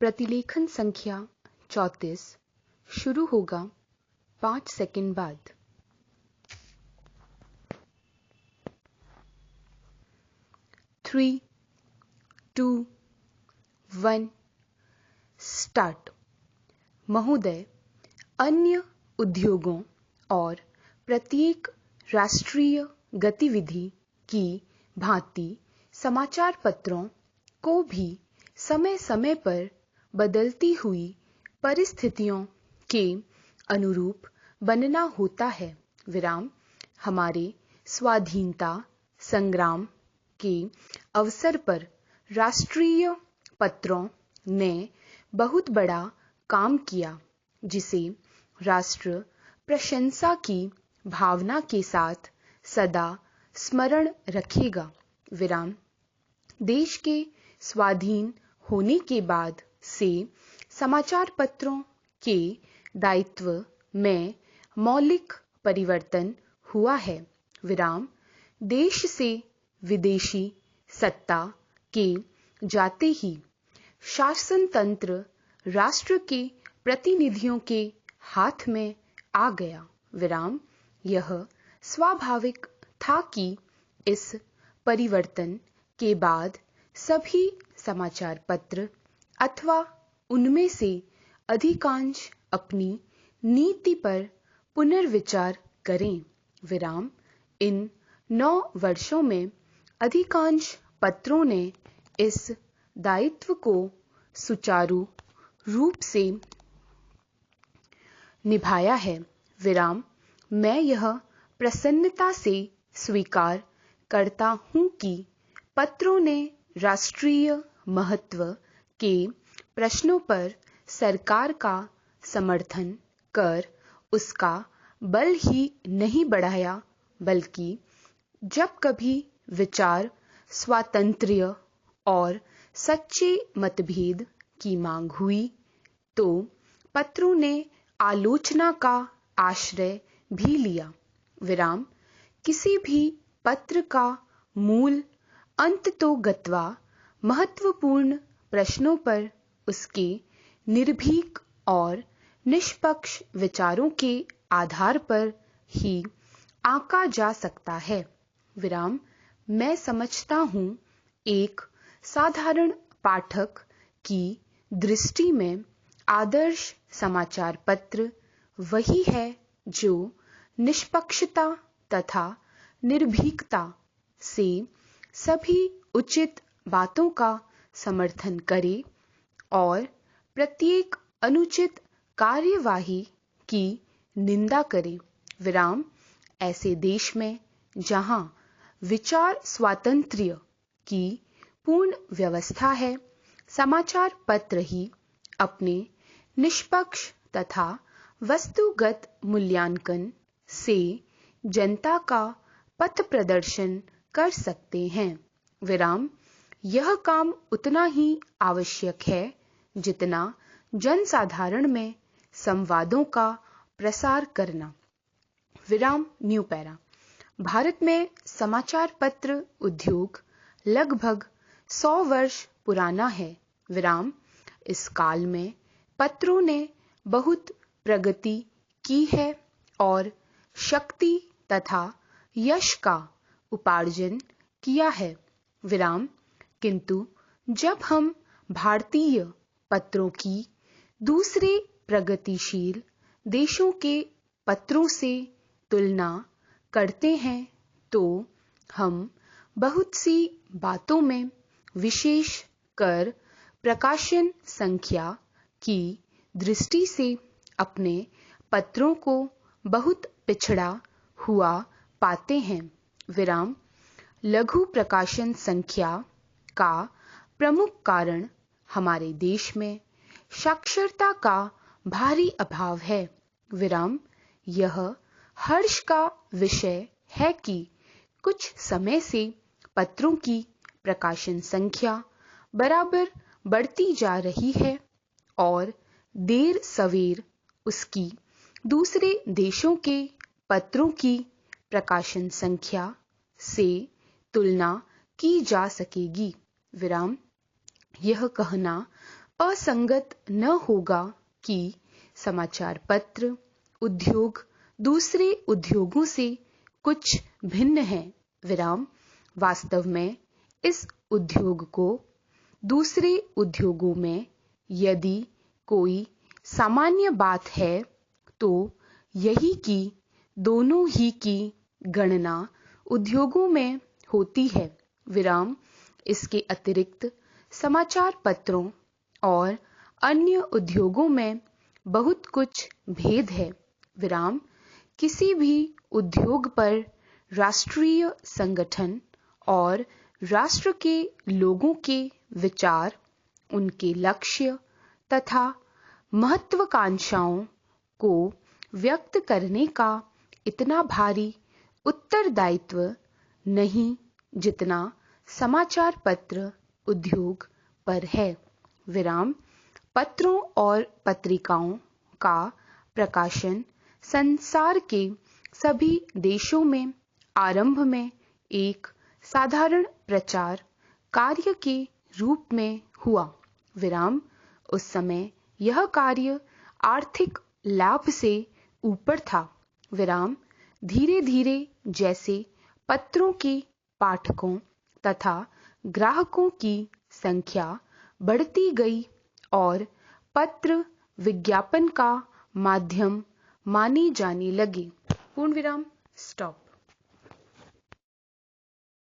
प्रतिलेखन संख्या 34 शुरू होगा 5 सेकंड बाद। Three, 2, 1 start. महोदय, अन्य उद्योगों और प्रत्येक राष्ट्रीय गतिविधि की भांति समाचार पत्रों को भी समय समय पर बदलती हुई परिस्थितियों के अनुरूप बनना होता है। हमारे स्वाधीनता संग्राम के अवसर पर राष्ट्रीय पत्रों ने बहुत बड़ा काम किया, जिसे राष्ट्र प्रशंसा की भावना के साथ सदा स्मरण रखेगा। देश के स्वाधीन होने के बाद से समाचार पत्रों के दायित्व में मौलिक परिवर्तन हुआ है। देश से विदेशी सत्ता के जाते ही शासन तंत्र राष्ट्र के प्रतिनिधियों के हाथ में आ गया। यह स्वाभाविक था कि इस परिवर्तन के बाद सभी समाचार पत्र अथवा उनमें से अधिकांश अपनी नीति पर पुनर्विचार करें। इन 9 वर्षों में अधिकांश पत्रों ने इस दायित्व को सुचारू रूप से निभाया है। मैं यह प्रसन्नता से स्वीकार करता हूं कि पत्रों ने राष्ट्रीय महत्व के प्रश्नों पर सरकार का समर्थन कर उसका बल ही नहीं बढ़ाया, बल्कि जब कभी विचार स्वातंत्र्य और सच्चे मतभेद की मांग हुई, तो पत्रों ने आलोचना का आश्रय भी लिया। किसी भी पत्र का मूल अंततोगत्वा महत्वपूर्ण प्रश्नों पर उसके निर्भीक और निष्पक्ष विचारों के आधार पर ही आंका जा सकता है। मैं समझता हूँ, एक साधारण पाठक की दृष्टि में आदर्श समाचार पत्र वही है जो निष्पक्षता तथा निर्भीकता से सभी उचित बातों का समर्थन करे और प्रत्येक अनुचित कार्यवाही की निंदा करे। ऐसे देश में जहां विचार स्वातंत्र्य की पूर्ण व्यवस्था है, समाचार पत्र ही अपने निष्पक्ष तथा वस्तुगत मूल्यांकन से जनता का पथ प्रदर्शन कर सकते हैं। यह काम उतना ही आवश्यक है जितना जनसाधारण में संवादों का प्रसार करना। New para. भारत में समाचार पत्र उद्योग लगभग 100 वर्ष पुराना है। इस काल में पत्रों ने बहुत प्रगति की है और शक्ति तथा यश का उपार्जन किया है। किंतु जब हम भारतीय पत्रों की दूसरे प्रगतिशील देशों के पत्रों से तुलना करते हैं, तो हम बहुत सी बातों में, विशेष कर प्रकाशन संख्या की दृष्टि से, अपने पत्रों को बहुत पिछड़ा हुआ पाते हैं। लघु प्रकाशन संख्या का प्रमुख कारण हमारे देश में साक्षरता का भारी अभाव है। यह हर्ष का विषय है कि कुछ समय से पत्रों की प्रकाशन संख्या बराबर बढ़ती जा रही है और देर सवेर उसकी दूसरे देशों के पत्रों की प्रकाशन संख्या से तुलना की जा सकेगी। यह कहना असंगत न होगा कि समाचार पत्र उद्योग दूसरे उद्योगों से कुछ भिन्न है। विराम वास्तव में इस उद्योग को दूसरे उद्योगों में यदि कोई सामान्य बात है तो यही कि दोनों ही की गणना उद्योगों में होती है। विराम इसके अतिरिक्त समाचार पत्रों और अन्य उद्योगों में बहुत कुछ भेद है। विराम किसी भी उद्योग पर राष्ट्रीय संगठन और राष्ट्र के लोगों के विचार, उनके लक्ष्य तथा महत्वाकांक्षाओं को व्यक्त करने का इतना भारी उत्तरदायित्व नहीं जितना समाचार पत्र उद्योग पर है। विराम पत्रों और पत्रिकाओं का प्रकाशन संसार के सभी देशों में आरंभ में एक साधारण प्रचार कार्य के रूप में हुआ। विराम उस समय यह कार्य आर्थिक लाभ से ऊपर था। विराम धीरे धीरे जैसे पत्रों के पाठकों तथा ग्राहकों की संख्या बढ़ती गई और पत्र विज्ञापन का माध्यम माने जाने लगे। पूर्ण विराम स्टॉप।